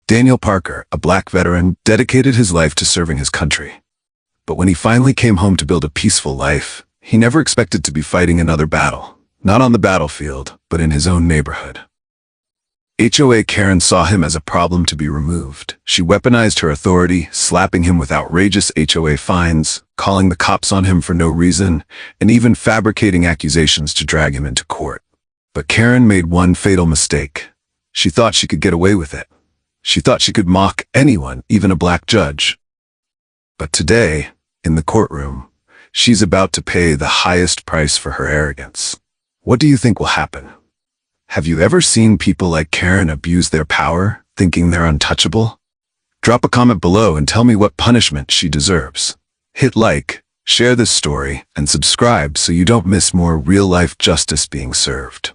Daniel Parker, a black veteran, dedicated his life to serving his country. But when he finally came home to build a peaceful life, he never expected to be fighting another battle. Not on the battlefield, but in his own neighborhood. HOA Karen saw him as a problem to be removed. She weaponized her authority, slapping him with outrageous HOA fines, calling the cops on him for no reason, and even fabricating accusations to drag him into court. But Karen made one fatal mistake. She thought she could get away with it. She thought she could mock anyone, even a black judge. But today, in the courtroom, she's about to pay the highest price for her arrogance. What do you think will happen? Have you ever seen people like Karen abuse their power, thinking they're untouchable? Drop a comment below and tell me what punishment she deserves. Hit like, share this story, and subscribe so you don't miss more real-life justice being served.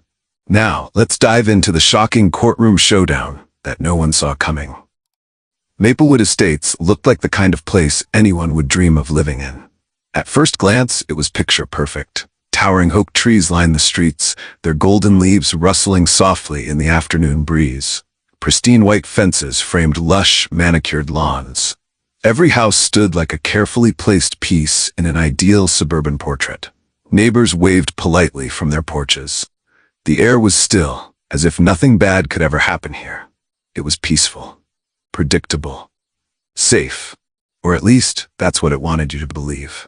Now, let's dive into the shocking courtroom showdown that no one saw coming. Maplewood Estates looked like the kind of place anyone would dream of living in. At first glance, it was picture perfect. Towering oak trees lined the streets, their golden leaves rustling softly in the afternoon breeze. Pristine white fences framed lush, manicured lawns. Every house stood like a carefully placed piece in an ideal suburban portrait. Neighbors waved politely from their porches. The air was still, as if nothing bad could ever happen here. It was peaceful, predictable, safe, or at least that's what it wanted you to believe.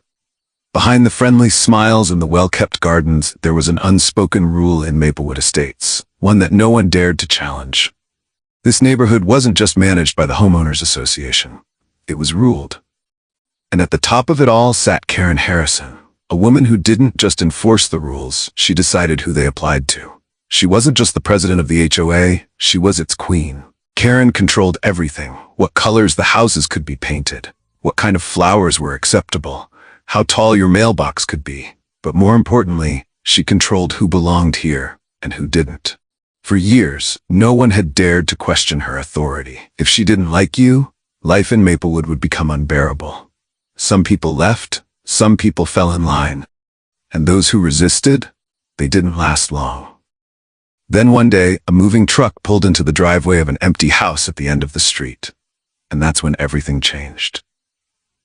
Behind the friendly smiles and the well-kept gardens, there was an unspoken rule in Maplewood Estates, one that no one dared to challenge. This neighborhood wasn't just managed by the Homeowners Association. It was ruled. And at the top of it all sat Karen Harrison, a woman who didn't just enforce the rules, she decided who they applied to. She wasn't just the president of the HOA, she was its queen. Karen controlled everything: what colors the houses could be painted, what kind of flowers were acceptable, how tall your mailbox could be. But more importantly, she controlled who belonged here and who didn't. For years, no one had dared to question her authority. If she didn't like you, life in Maplewood would become unbearable. Some people left, some people fell in line. And those who resisted, they didn't last long. Then one day, a moving truck pulled into the driveway of an empty house at the end of the street. And that's when everything changed.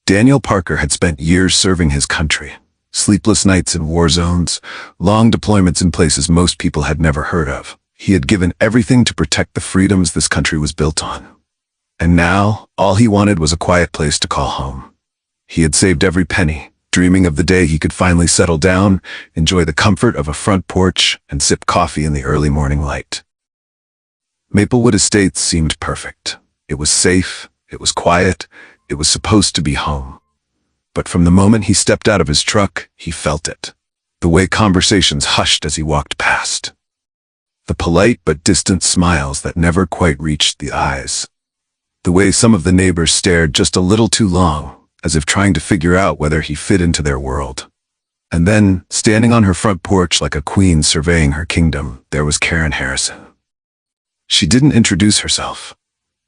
Daniel Parker had spent years serving his country. Sleepless nights in war zones, long deployments in places most people had never heard of. He had given everything to protect the freedoms this country was built on. And now, all he wanted was a quiet place to call home. He had saved every penny, dreaming of the day he could finally settle down, enjoy the comfort of a front porch, and sip coffee in the early morning light. Maplewood Estates seemed perfect. It was safe, it was quiet, it was supposed to be home. But from the moment he stepped out of his truck, he felt it. The way conversations hushed as he walked past. The polite but distant smiles that never quite reached the eyes. The way some of the neighbors stared just a little too long, as if trying to figure out whether he fit into their world. And then, standing on her front porch like a queen surveying her kingdom, there was Karen Harrison. She didn't introduce herself.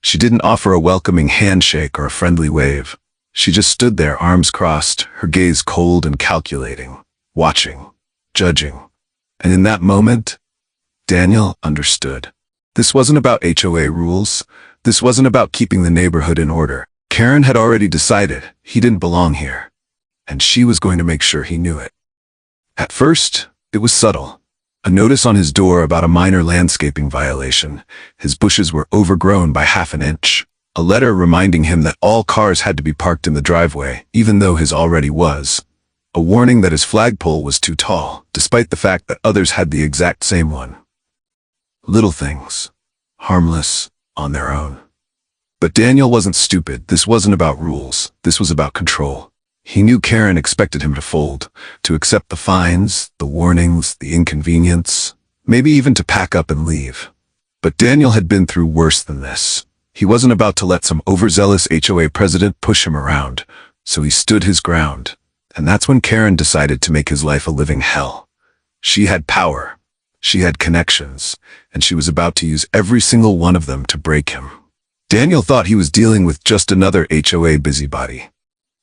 She didn't offer a welcoming handshake or a friendly wave. She just stood there, arms crossed, her gaze cold and calculating, watching, judging. And in that moment, Daniel understood. This wasn't about HOA rules. This wasn't about keeping the neighborhood in order. Karen had already decided he didn't belong here, and she was going to make sure he knew it. At first, it was subtle. A notice on his door about a minor landscaping violation. His bushes were overgrown by half an inch. A letter reminding him that all cars had to be parked in the driveway, even though his already was. A warning that his flagpole was too tall, despite the fact that others had the exact same one. Little things. Harmless, on their own. But Daniel wasn't stupid. This wasn't about rules. This was about control. He knew Karen expected him to fold, to accept the fines, the warnings, the inconvenience, maybe even to pack up and leave. But Daniel had been through worse than this. He wasn't about to let some overzealous HOA president push him around, so he stood his ground. And that's when Karen decided to make his life a living hell. She had power, she had connections, and she was about to use every single one of them to break him. Daniel thought he was dealing with just another HOA busybody.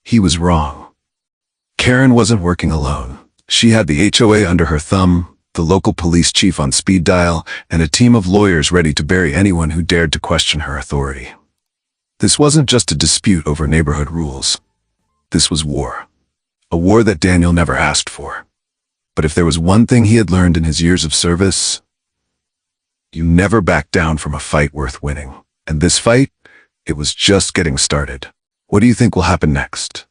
He was wrong. Karen wasn't working alone. She had the HOA under her thumb, the local police chief on speed dial, and a team of lawyers ready to bury anyone who dared to question her authority. This wasn't just a dispute over neighborhood rules. This was war. A war that Daniel never asked for. But if there was one thing he had learned in his years of service, you never back down from a fight worth winning. And this fight, it was just getting started. What do you think will happen next?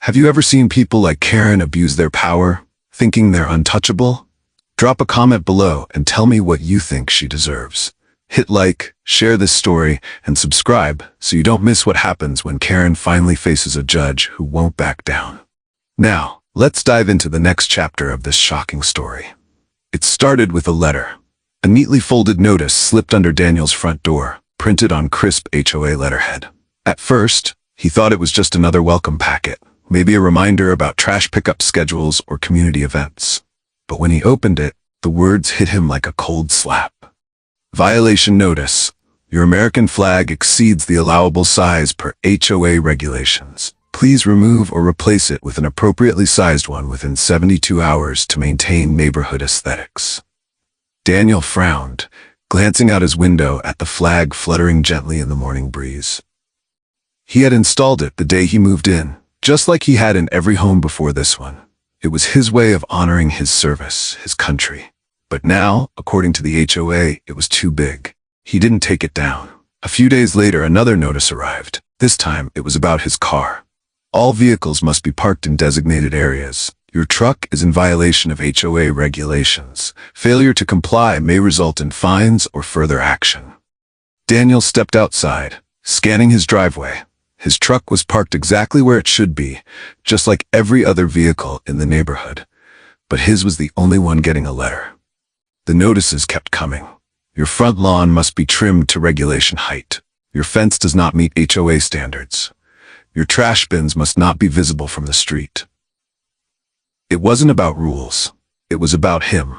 Have you ever seen people like Karen abuse their power, thinking they're untouchable? Drop a comment below and tell me what you think she deserves. Hit like, share this story, and subscribe so you don't miss what happens when Karen finally faces a judge who won't back down. Now, let's dive into the next chapter of this shocking story. It started with a letter. A neatly folded notice slipped under Daniel's front door, printed on crisp HOA letterhead. At first, he thought it was just another welcome packet, maybe a reminder about trash pickup schedules or community events. But when he opened it, the words hit him like a cold slap. Violation notice. Your American flag exceeds the allowable size per HOA regulations. Please remove or replace it with an appropriately sized one within 72 hours to maintain neighborhood aesthetics. Daniel frowned, glancing out his window at the flag fluttering gently in the morning breeze. He had installed it the day he moved in, just like he had in every home before this one. It was his way of honoring his service, his country. But now, according to the HOA, it was too big. He didn't take it down. A few days later, another notice arrived. This time, it was about his car. All vehicles must be parked in designated areas. Your truck is in violation of HOA regulations. Failure to comply may result in fines or further action. Daniel stepped outside, scanning his driveway. His truck was parked exactly where it should be, just like every other vehicle in the neighborhood. But his was the only one getting a letter. The notices kept coming. Your front lawn must be trimmed to regulation height. Your fence does not meet HOA standards. Your trash bins must not be visible from the street. It wasn't about rules. It was about him.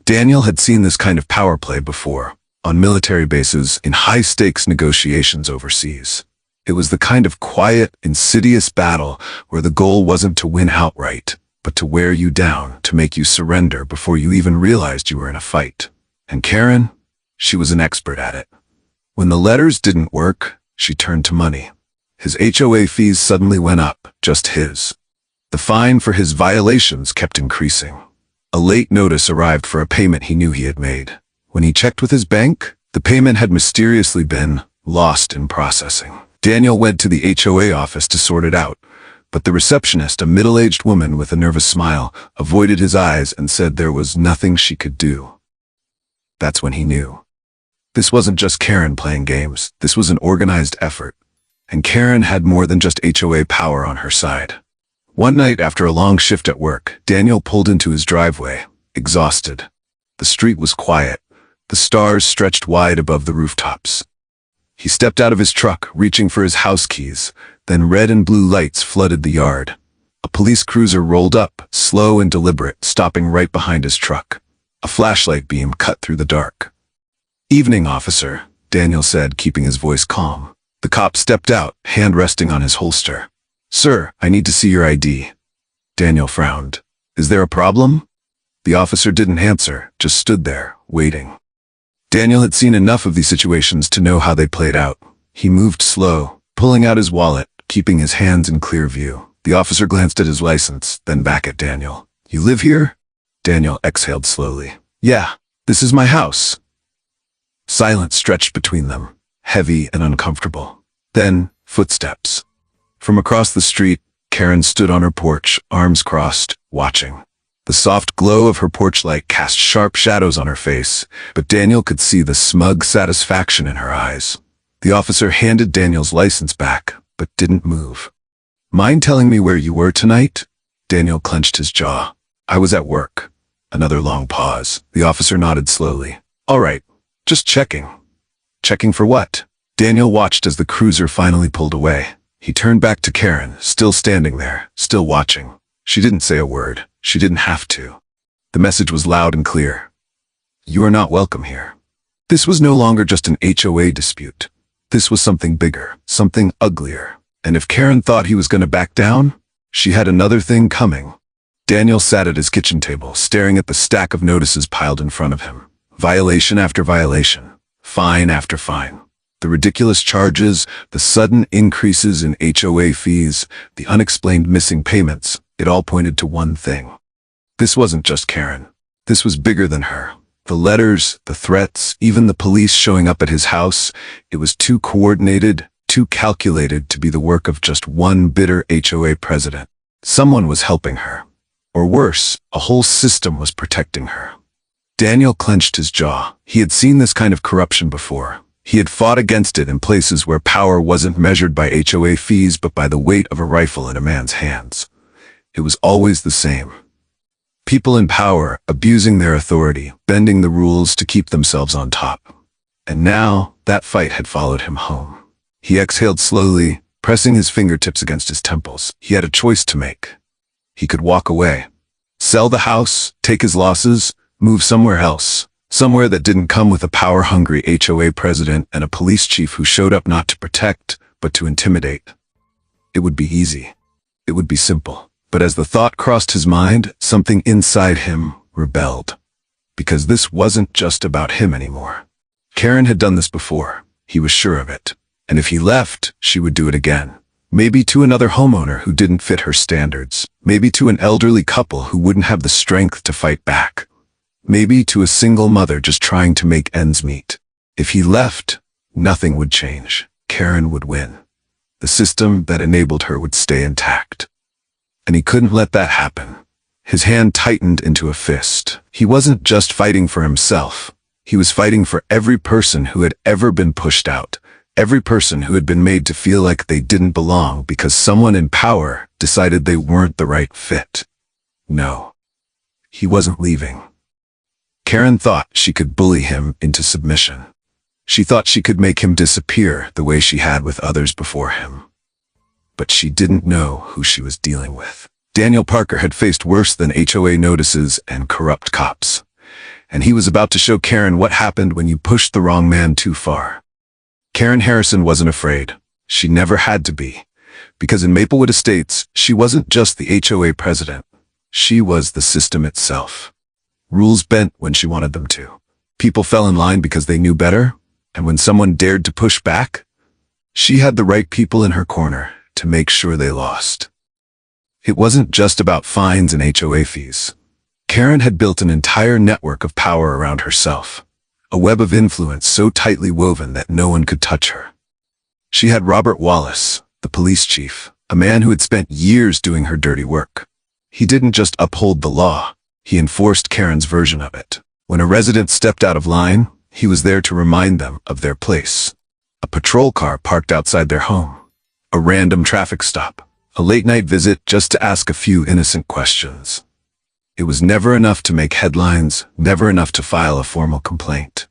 Daniel had seen this kind of power play before, on military bases, in high-stakes negotiations overseas. It was the kind of quiet, insidious battle where the goal wasn't to win outright, but to wear you down, to make you surrender before you even realized you were in a fight. And Karen, she was an expert at it. When the letters didn't work, she turned to money. His HOA fees suddenly went up, just his. The fine for his violations kept increasing. A late notice arrived for a payment he knew he had made. When he checked with his bank, the payment had mysteriously been lost in processing. Daniel went to the HOA office to sort it out, but the receptionist, a middle-aged woman with a nervous smile, avoided his eyes and said there was nothing she could do. That's when he knew. This wasn't just Karen playing games. This was an organized effort. And Karen had more than just HOA power on her side. One night after a long shift at work, Daniel pulled into his driveway, exhausted. The street was quiet. The stars stretched wide above the rooftops. He stepped out of his truck, reaching for his house keys. Then red and blue lights flooded the yard. A police cruiser rolled up, slow and deliberate, stopping right behind his truck. A flashlight beam cut through the dark. "Evening, officer," Daniel said, keeping his voice calm. The cop stepped out, hand resting on his holster. "Sir, I need to see your ID." Daniel frowned. "Is there a problem?" The officer didn't answer, just stood there, waiting. Daniel had seen enough of these situations to know how they played out. He moved slow, pulling out his wallet, keeping his hands in clear view. The officer glanced at his license, then back at Daniel. "You live here?" Daniel exhaled slowly. "Yeah, this is my house." Silence stretched between them, heavy and uncomfortable. Then, footsteps. From across the street, Karen stood on her porch, arms crossed, watching. The soft glow of her porch light cast sharp shadows on her face, but Daniel could see the smug satisfaction in her eyes. The officer handed Daniel's license back, but didn't move. "Mind telling me where you were tonight?" Daniel clenched his jaw. "I was at work." Another long pause. The officer nodded slowly. "All right, just checking." "Checking for what?" Daniel watched as the cruiser finally pulled away. He turned back to Karen, still standing there, still watching. She didn't say a word. She didn't have to. The message was loud and clear. "You are not welcome here." This was no longer just an HOA dispute. This was something bigger, something uglier. And if Karen thought he was going to back down, she had another thing coming. Daniel sat at his kitchen table, staring at the stack of notices piled in front of him. Violation after violation, fine after fine. The ridiculous charges, the sudden increases in HOA fees, the unexplained missing payments, it all pointed to one thing. This wasn't just Karen. This was bigger than her. The letters, the threats, even the police showing up at his house, it was too coordinated, too calculated to be the work of just one bitter HOA president. Someone was helping her. Or worse, a whole system was protecting her. Daniel clenched his jaw. He had seen this kind of corruption before. He had fought against it in places where power wasn't measured by HOA fees but by the weight of a rifle in a man's hands. It was always the same. People in power, abusing their authority, bending the rules to keep themselves on top. And now, that fight had followed him home. He exhaled slowly, pressing his fingertips against his temples. He had a choice to make. He could walk away. Sell the house, take his losses, move somewhere else. Somewhere that didn't come with a power-hungry HOA president and a police chief who showed up not to protect, but to intimidate. It would be easy. It would be simple. But as the thought crossed his mind, something inside him rebelled. Because this wasn't just about him anymore. Karen had done this before. He was sure of it. And if he left, she would do it again. Maybe to another homeowner who didn't fit her standards. Maybe to an elderly couple who wouldn't have the strength to fight back. Maybe to a single mother just trying to make ends meet. If he left, nothing would change. Karen would win. The system that enabled her would stay intact. And he couldn't let that happen. His hand tightened into a fist. He wasn't just fighting for himself. He was fighting for every person who had ever been pushed out. Every person who had been made to feel like they didn't belong because someone in power decided they weren't the right fit. No. He wasn't leaving. Karen thought she could bully him into submission. She thought she could make him disappear the way she had with others before him. But she didn't know who she was dealing with. Daniel Parker had faced worse than HOA notices and corrupt cops. And he was about to show Karen what happened when you pushed the wrong man too far. Karen Harrison wasn't afraid. She never had to be. Because in Maplewood Estates, she wasn't just the HOA president. She was the system itself. Rules bent when she wanted them to. People fell in line because they knew better, and when someone dared to push back, she had the right people in her corner to make sure they lost. It wasn't just about fines and HOA fees. Karen had built an entire network of power around herself, a web of influence so tightly woven that no one could touch her. She had Robert Wallace, the police chief, a man who had spent years doing her dirty work. He didn't just uphold the law. He enforced Karen's version of it. When a resident stepped out of line, he was there to remind them of their place. A patrol car parked outside their home. A random traffic stop. A late-night visit just to ask a few innocent questions. It was never enough to make headlines, never enough to file a formal complaint.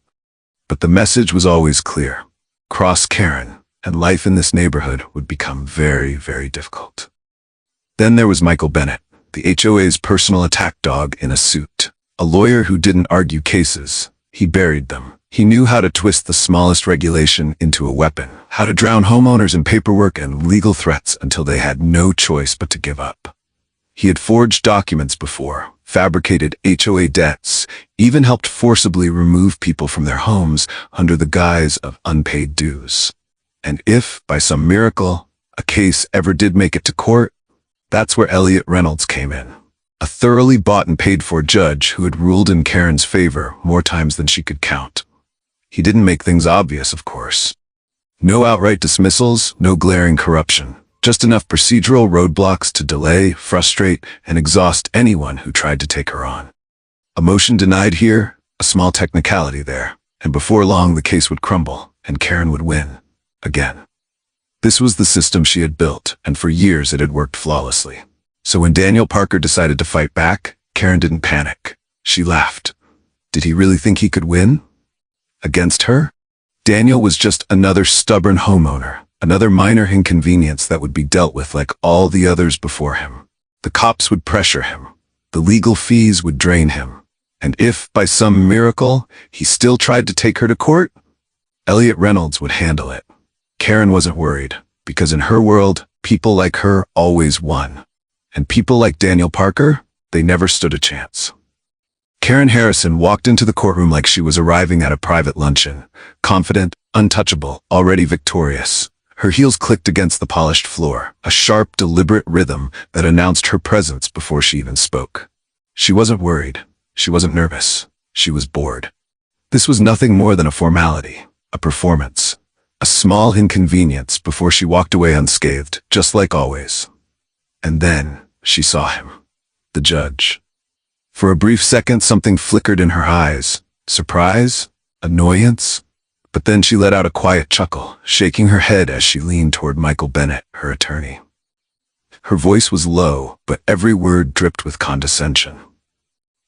But the message was always clear. Cross Karen, and life in this neighborhood would become very, very difficult. Then there was Michael Bennett, the HOA's personal attack dog in a suit. A lawyer who didn't argue cases. He buried them. He knew how to twist the smallest regulation into a weapon, how to drown homeowners in paperwork and legal threats until they had no choice but to give up. He had forged documents before, fabricated HOA debts, even helped forcibly remove people from their homes under the guise of unpaid dues. And if, by some miracle, a case ever did make it to court, that's where Elliot Reynolds came in. A thoroughly bought and paid for judge who had ruled in Karen's favor more times than she could count. He didn't make things obvious, of course. No outright dismissals, no glaring corruption. Just enough procedural roadblocks to delay, frustrate, and exhaust anyone who tried to take her on. A motion denied here, a small technicality there, and before long the case would crumble, and Karen would win. Again. This was the system she had built, and for years it had worked flawlessly. So when Daniel Parker decided to fight back, Karen didn't panic. She laughed. Did he really think he could win? Against her? Daniel was just another stubborn homeowner, another minor inconvenience that would be dealt with like all the others before him. The cops would pressure him. The legal fees would drain him. And if, by some miracle, he still tried to take her to court, Elliot Reynolds would handle it. Karen wasn't worried, because in her world, people like her always won. And people like Daniel Parker, They never stood a chance. Karen Harrison walked into the courtroom like she was arriving at a private luncheon, confident, untouchable, already victorious. Her heels clicked against the polished floor, a sharp, deliberate rhythm that announced her presence before she even spoke. She wasn't worried. She wasn't nervous. She was bored. This was nothing more than a formality, a performance, a small inconvenience before she walked away unscathed, just like always. And then she saw him, the judge. For a brief second, something flickered in her eyes. Surprise? Annoyance? But then she let out a quiet chuckle, shaking her head as she leaned toward Michael Bennett, her attorney. Her voice was low, but every word dripped with condescension.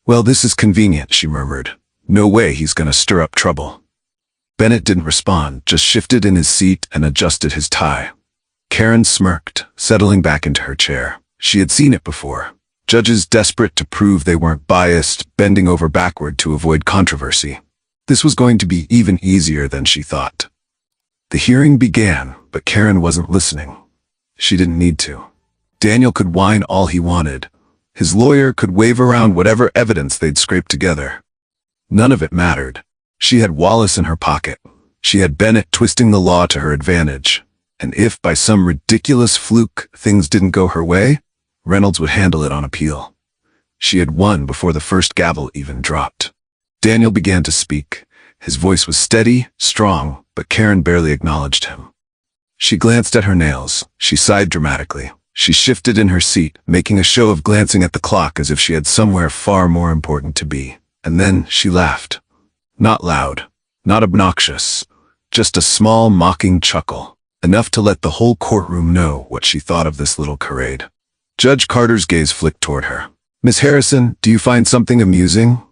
"Well, this is convenient," she murmured. "No way he's gonna stir up trouble." Bennett didn't respond, just shifted in his seat and adjusted his tie. Karen smirked, settling back into her chair. She had seen it before. Judges desperate to prove they weren't biased, bending over backward to avoid controversy. This was going to be even easier than she thought. The hearing began, but Karen wasn't listening. She didn't need to. Daniel could whine all he wanted. His lawyer could wave around whatever evidence they'd scraped together. None of it mattered. She had Wallace in her pocket. She had Bennett twisting the law to her advantage. And if, by some ridiculous fluke, things didn't go her way, Reynolds would handle it on appeal. She had won before the first gavel even dropped. Daniel began to speak. His voice was steady, strong, but Karen barely acknowledged him. She glanced at her nails. She sighed dramatically. She shifted in her seat, making a show of glancing at the clock as if she had somewhere far more important to be. And then she laughed. Not loud, not obnoxious, just a small, mocking chuckle, enough to let the whole courtroom know what she thought of this little charade. Judge Carter's gaze flicked toward her. "Miss Harrison, do you find something amusing?"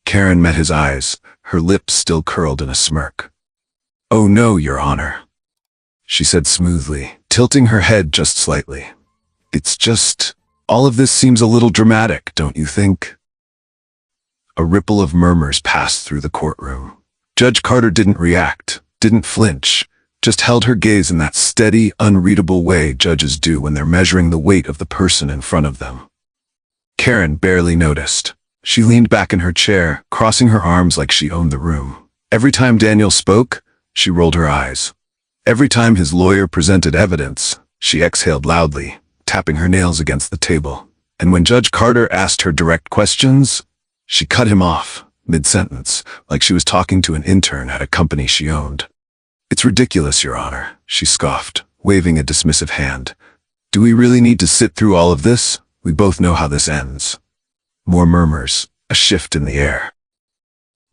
Karen met his eyes, her lips still curled in a smirk. "Oh no, Your Honor," she said smoothly, tilting her head just slightly. "It's just, all of this seems a little dramatic, don't you think?" A ripple of murmurs passed through the courtroom. Judge Carter didn't react, didn't flinch, just held her gaze in that steady, unreadable way judges do when they're measuring the weight of the person in front of them. Karen barely noticed. She leaned back in her chair, crossing her arms like she owned the room. Every time Daniel spoke, she rolled her eyes. Every time his lawyer presented evidence, she exhaled loudly, tapping her nails against the table. And when Judge Carter asked her direct questions, she cut him off, mid-sentence, like she was talking to an intern at a company she owned. "It's ridiculous, Your Honor," she scoffed, waving a dismissive hand. "Do we really need to sit through all of this? We both know how this ends." More murmurs, a shift in the air.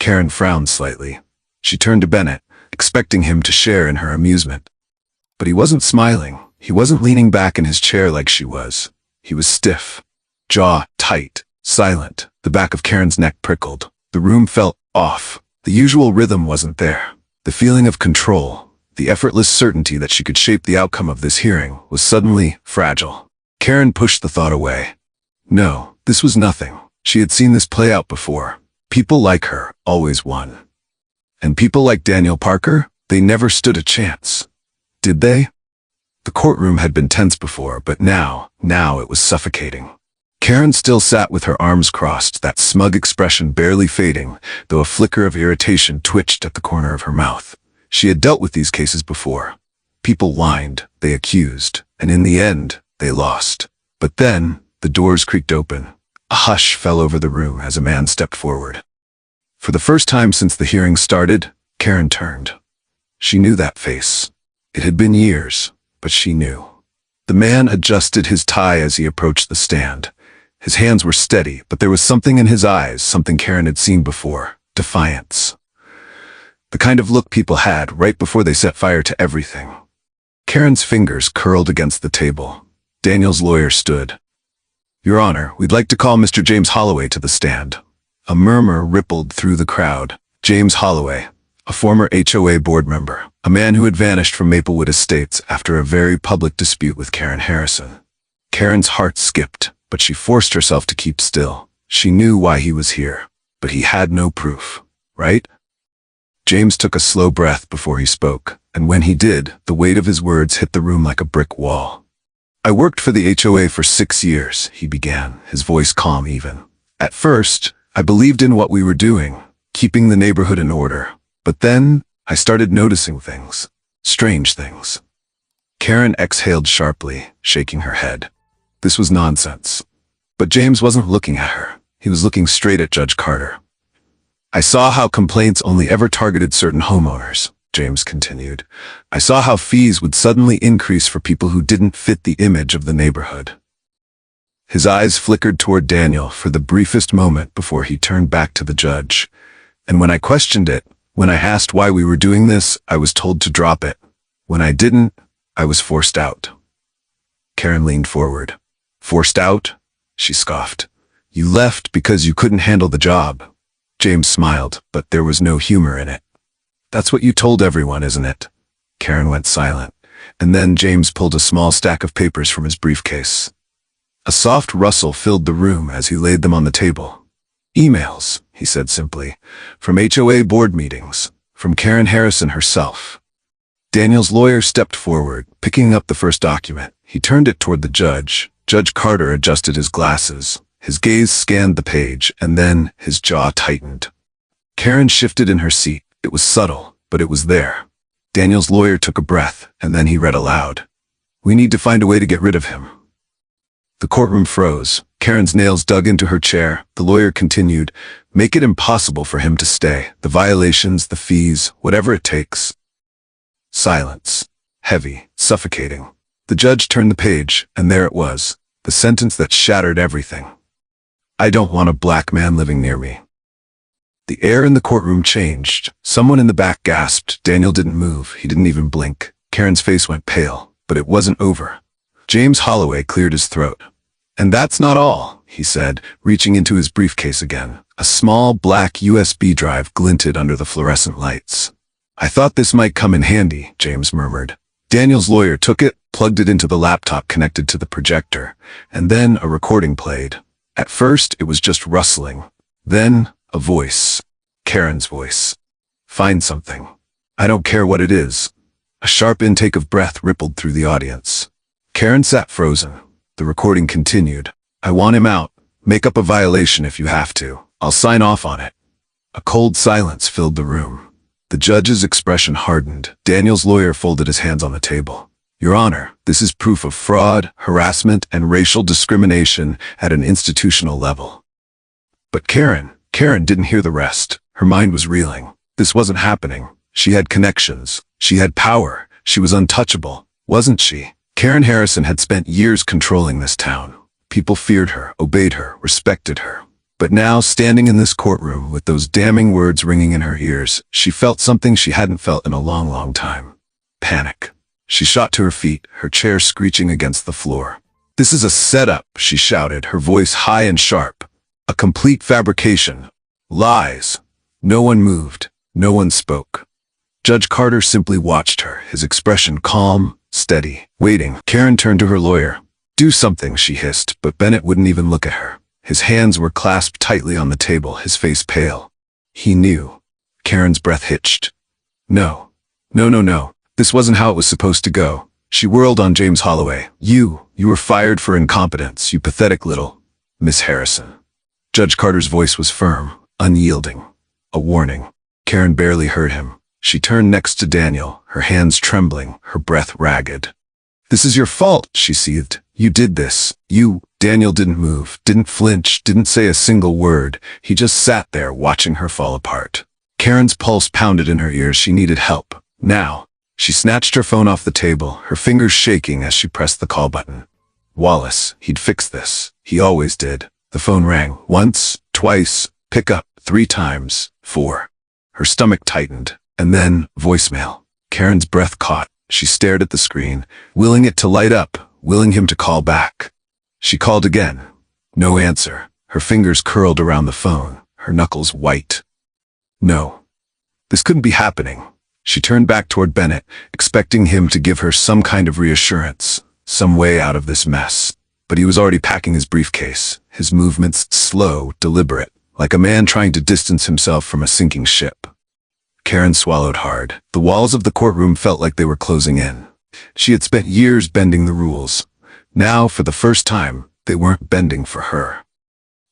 Karen frowned slightly. She turned to Bennett, expecting him to share in her amusement. But he wasn't smiling. He wasn't leaning back in his chair like she was. He was stiff, jaw tight, silent. The back of Karen's neck prickled. The room felt off. The usual rhythm wasn't there. The feeling of control, the effortless certainty that she could shape the outcome of this hearing, was suddenly fragile. Karen pushed the thought away. No, this was nothing. She had seen this play out before. People like her always won. And people like Daniel Parker, they never stood a chance. Did they? The courtroom had been tense before, but now it was suffocating. Karen still sat with her arms crossed, that smug expression barely fading, though a flicker of irritation twitched at the corner of her mouth. She had dealt with these cases before. People whined, they accused, and in the end, they lost. But then, the doors creaked open. A hush fell over the room as a man stepped forward. For the first time since the hearing started, Karen turned. She knew that face. It had been years, but she knew. The man adjusted his tie as he approached the stand. His hands were steady, but there was something in his eyes, something Karen had seen before. Defiance. The kind of look people had right before they set fire to everything. Karen's fingers curled against the table. Daniel's lawyer stood. "Your Honor, we'd like to call Mr. James Holloway to the stand." A murmur rippled through the crowd. James Holloway, a former HOA board member, a man who had vanished from Maplewood Estates after a very public dispute with Karen Harrison. Karen's heart skipped, but she forced herself to keep still. She knew why he was here, but he had no proof, right? James took a slow breath before he spoke, and when he did, the weight of his words hit the room like a brick wall. I worked for the HOA for 6 years, he began, his voice calm even. At first, I believed in what we were doing, keeping the neighborhood in order. But then, I started noticing things. Strange things. Karen exhaled sharply, shaking her head. This was nonsense. But James wasn't looking at her. He was looking straight at Judge Carter. I saw how complaints only ever targeted certain homeowners, James continued. I saw how fees would suddenly increase for people who didn't fit the image of the neighborhood. His eyes flickered toward Daniel for the briefest moment before he turned back to the judge. And when I questioned it, when I asked why we were doing this, I was told to drop it. When I didn't, I was forced out. Karen leaned forward. Forced out? She scoffed. You left because you couldn't handle the job. James smiled, but there was no humor in it. That's what you told everyone, isn't it? Karen went silent, and then James pulled a small stack of papers from his briefcase. A soft rustle filled the room as he laid them on the table. Emails, he said simply, from HOA board meetings, from Karen Harrison herself. Daniel's lawyer stepped forward, picking up the first document. He turned it toward the judge. Judge Carter adjusted his glasses. His gaze scanned the page, and then his jaw tightened. Karen shifted in her seat. It was subtle, but it was there. Daniel's lawyer took a breath, and then he read aloud. We need to find a way to get rid of him. The courtroom froze. Karen's nails dug into her chair. The lawyer continued, make it impossible for him to stay. The violations, the fees, whatever it takes. Silence. Heavy, suffocating. The judge turned the page, and there it was, the sentence that shattered everything. I don't want a black man living near me. The air in the courtroom changed. Someone in the back gasped. Daniel didn't move. He didn't even blink. Karen's face went pale, but it wasn't over. James Holloway cleared his throat. And that's not all, he said, reaching into his briefcase again. A small black USB drive glinted under the fluorescent lights. I thought this might come in handy, James murmured. Daniel's lawyer took it, plugged it into the laptop connected to the projector, and then a recording played. At first, it was just rustling. Then, a voice. Karen's voice. Find something. I don't care what it is. A sharp intake of breath rippled through the audience. Karen sat frozen. The recording continued. I want him out. Make up a violation if you have to. I'll sign off on it. A cold silence filled the room. The judge's expression hardened. Daniel's lawyer folded his hands on the table. Your Honor, this is proof of fraud, harassment, and racial discrimination at an institutional level. But Karen didn't hear the rest. Her mind was reeling. This wasn't happening. She had connections. She had power. She was untouchable, wasn't she? Karen Harrison had spent years controlling this town. People feared her, obeyed her, respected her. But now, standing in this courtroom with those damning words ringing in her ears, she felt something she hadn't felt in a long, long time. Panic. She shot to her feet, her chair screeching against the floor. This is a setup, she shouted, her voice high and sharp. A complete fabrication. Lies. No one moved. No one spoke. Judge Carter simply watched her, his expression calm, steady, waiting. Karen turned to her lawyer. Do something, she hissed, but Bennett wouldn't even look at her. His hands were clasped tightly on the table, his face pale. He knew. Karen's breath hitched. No. No. This wasn't how it was supposed to go. She whirled on James Holloway. You were fired for incompetence, you pathetic little Miss Harrison. Judge Carter's voice was firm, unyielding. A warning. Karen barely heard him. She turned next to Daniel, her hands trembling, her breath ragged. This is your fault, she seethed. You did this. Daniel didn't move, didn't flinch, didn't say a single word. He just sat there watching her fall apart. Karen's pulse pounded in her ears. She needed help. Now. She snatched her phone off the table, her fingers shaking as she pressed the call button. Wallace, he'd fix this. He always did. The phone rang. Once, twice, pick up, 3 times, 4. Her stomach tightened. And then, voicemail. Karen's breath caught. She stared at the screen, willing it to light up, willing him to call back. She called again. No answer. Her fingers curled around the phone, her knuckles white. No. This couldn't be happening. She turned back toward Bennett, expecting him to give her some kind of reassurance, some way out of this mess. But he was already packing his briefcase, his movements slow, deliberate, like a man trying to distance himself from a sinking ship. Karen swallowed hard. The walls of the courtroom felt like they were closing in. She had spent years bending the rules, Now, for the first time, they weren't bending for her.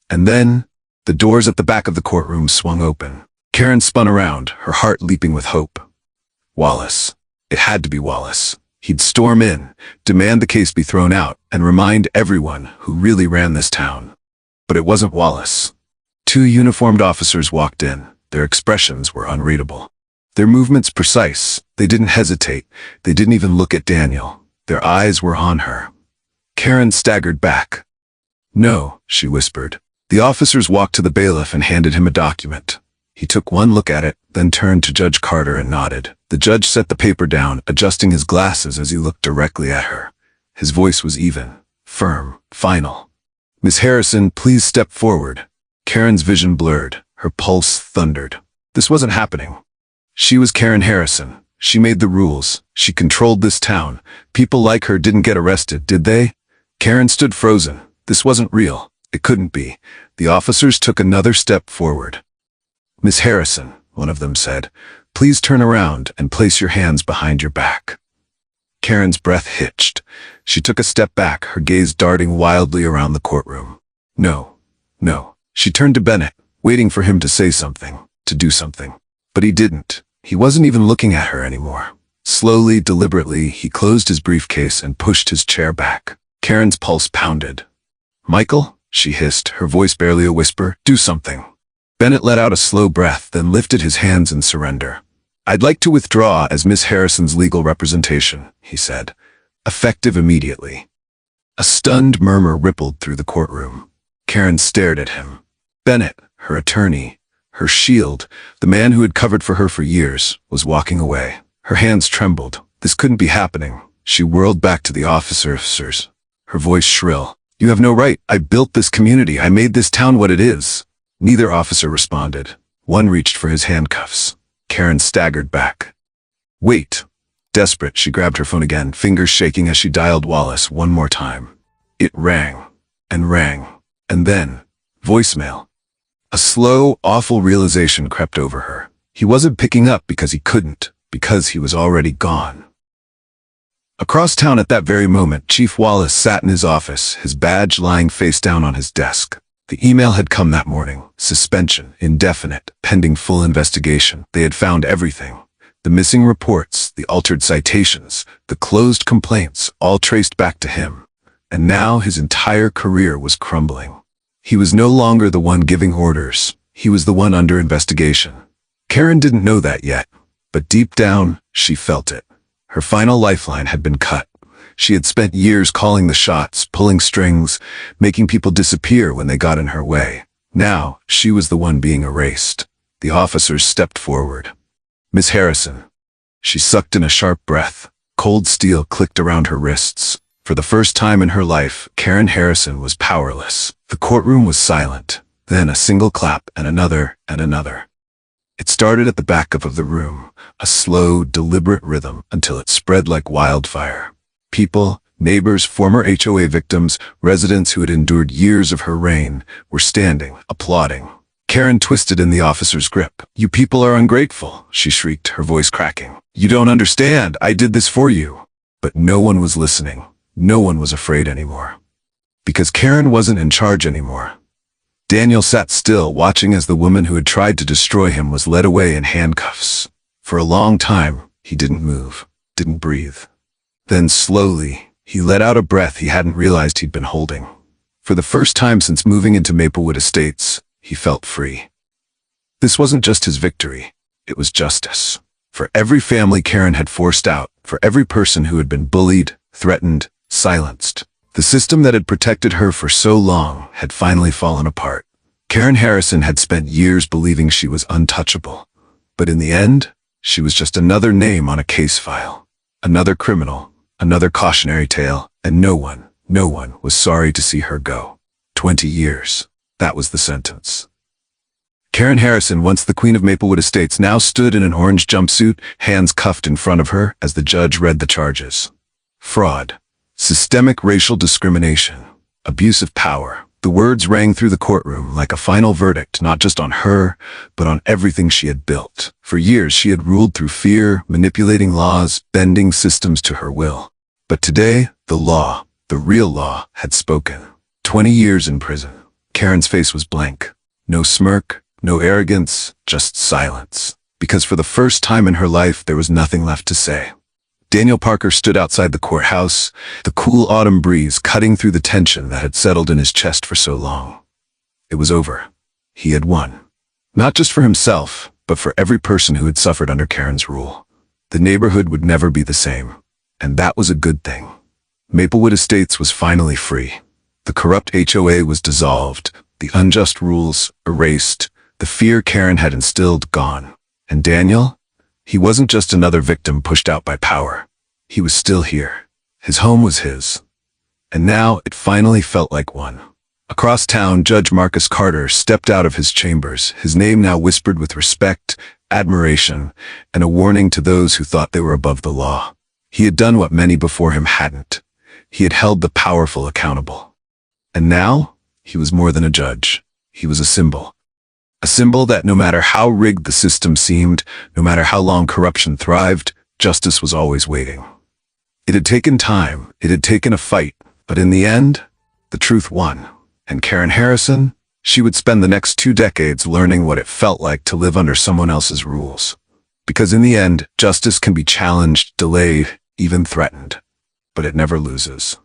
And then, the doors at the back of the courtroom swung open. Karen spun around, her heart leaping with hope. Wallace. It had to be Wallace. He'd storm in, demand the case be thrown out, and remind everyone who really ran this town. But it wasn't Wallace. Two uniformed officers walked in. Their expressions were unreadable. Their movements precise. They didn't hesitate. They didn't even look at Daniel. Their eyes were on her. Karen staggered back. "No," she whispered. The officers walked to the bailiff and handed him a document. He took one look at it, then turned to Judge Carter and nodded. The judge set the paper down, adjusting his glasses as he looked directly at her. His voice was even, firm, final. "Miss Harrison, please step forward." Karen's vision blurred. Her pulse thundered. This wasn't happening. She was Karen Harrison. She made the rules. She controlled this town. People like her didn't get arrested, did they? Karen stood frozen. This wasn't real. It couldn't be. The officers took another step forward. "Miss Harrison," one of them said, "please turn around and place your hands behind your back." Karen's breath hitched. She took a step back, her gaze darting wildly around the courtroom. No. She turned to Bennett, waiting for him to say something, to do something. But he didn't. He wasn't even looking at her anymore. Slowly, deliberately, he closed his briefcase and pushed his chair back. Karen's pulse pounded. "Michael," she hissed, her voice barely a whisper, "do something." Bennett let out a slow breath, then lifted his hands in surrender. "I'd like to withdraw as Miss Harrison's legal representation," he said, effective immediately. A stunned murmur rippled through the courtroom. Karen stared at him. Bennett, her attorney, her shield, the man who had covered for her for years, was walking away. Her hands trembled. This couldn't be happening. She whirled back to the officers, her voice shrill. "You have no right. I built this community. I made this town what it is." Neither officer responded. One reached for his handcuffs. Karen staggered back. "Wait." Desperate, she grabbed her phone again, fingers shaking as she dialed Wallace one more time. It rang, and then, voicemail. A slow, awful realization crept over her. He wasn't picking up because he couldn't, because he was already gone. Across town at that very moment, Chief Wallace sat in his office, his badge lying face down on his desk. The email had come that morning. Suspension, indefinite, pending full investigation. They had found everything. The missing reports, the altered citations, the closed complaints, all traced back to him. And now his entire career was crumbling. He was no longer the one giving orders. He was the one under investigation. Karen didn't know that yet, but deep down, she felt it. Her final lifeline had been cut. She had spent years calling the shots, pulling strings, making people disappear when they got in her way. Now, she was the one being erased. The officers stepped forward. "Miss Harrison." She sucked in a sharp breath. Cold steel clicked around her wrists. For the first time in her life, Karen Harrison was powerless. The courtroom was silent. Then a single clap and another and another. It started at the back of the room, a slow, deliberate rhythm until it spread like wildfire. People, neighbors, former HOA victims, residents who had endured years of her reign, were standing, applauding. Karen twisted in the officer's grip. "You people are ungrateful," she shrieked, her voice cracking. "You don't understand. I did this for you." But no one was listening. No one was afraid anymore. Because Karen wasn't in charge anymore. Daniel sat still, watching as the woman who had tried to destroy him was led away in handcuffs. For a long time, he didn't move, didn't breathe. Then slowly, he let out a breath he hadn't realized he'd been holding. For the first time since moving into Maplewood Estates, he felt free. This wasn't just his victory, it was justice. For every family Karen had forced out, for every person who had been bullied, threatened, silenced. The system that had protected her for so long had finally fallen apart. Karen Harrison had spent years believing she was untouchable. But in the end, she was just another name on a case file. Another criminal, another cautionary tale, and no one was sorry to see her go. 20 years. That was the sentence. Karen Harrison, once the Queen of Maplewood Estates, now stood in an orange jumpsuit, hands cuffed in front of her as the judge read the charges. Fraud. Systemic racial discrimination. Abuse of power. The words rang through the courtroom like a final verdict, not just on her, but on everything she had built. For years she had ruled through fear, manipulating laws, bending systems to her will. But today, the law, The real law had spoken. 20 years in prison. Karen's face was blank. No smirk, no arrogance, just silence. Because for the first time in her life, there was nothing left to say. Daniel Parker stood outside the courthouse, the cool autumn breeze cutting through the tension that had settled in his chest for so long. It was over. He had won. Not just for himself, but for every person who had suffered under Karen's rule. The neighborhood would never be the same, and that was a good thing. Maplewood Estates was finally free. The corrupt HOA was dissolved, the unjust rules erased, the fear Karen had instilled gone. And Daniel? He wasn't just another victim pushed out by power. He was still here. His home was his. And now it finally felt like one. Across town, Judge Marcus Carter stepped out of his chambers, his name now whispered with respect, admiration, and a warning to those who thought they were above the law. He had done what many before him hadn't. He had held the powerful accountable. And now, he was more than a judge. He was a symbol. A symbol that no matter how rigged the system seemed, no matter how long corruption thrived, justice was always waiting. It had taken time, it had taken a fight, but in the end, the truth won. And Karen Harrison, she would spend the next 2 decades learning what it felt like to live under someone else's rules. Because in the end, justice can be challenged, delayed, even threatened. But it never loses.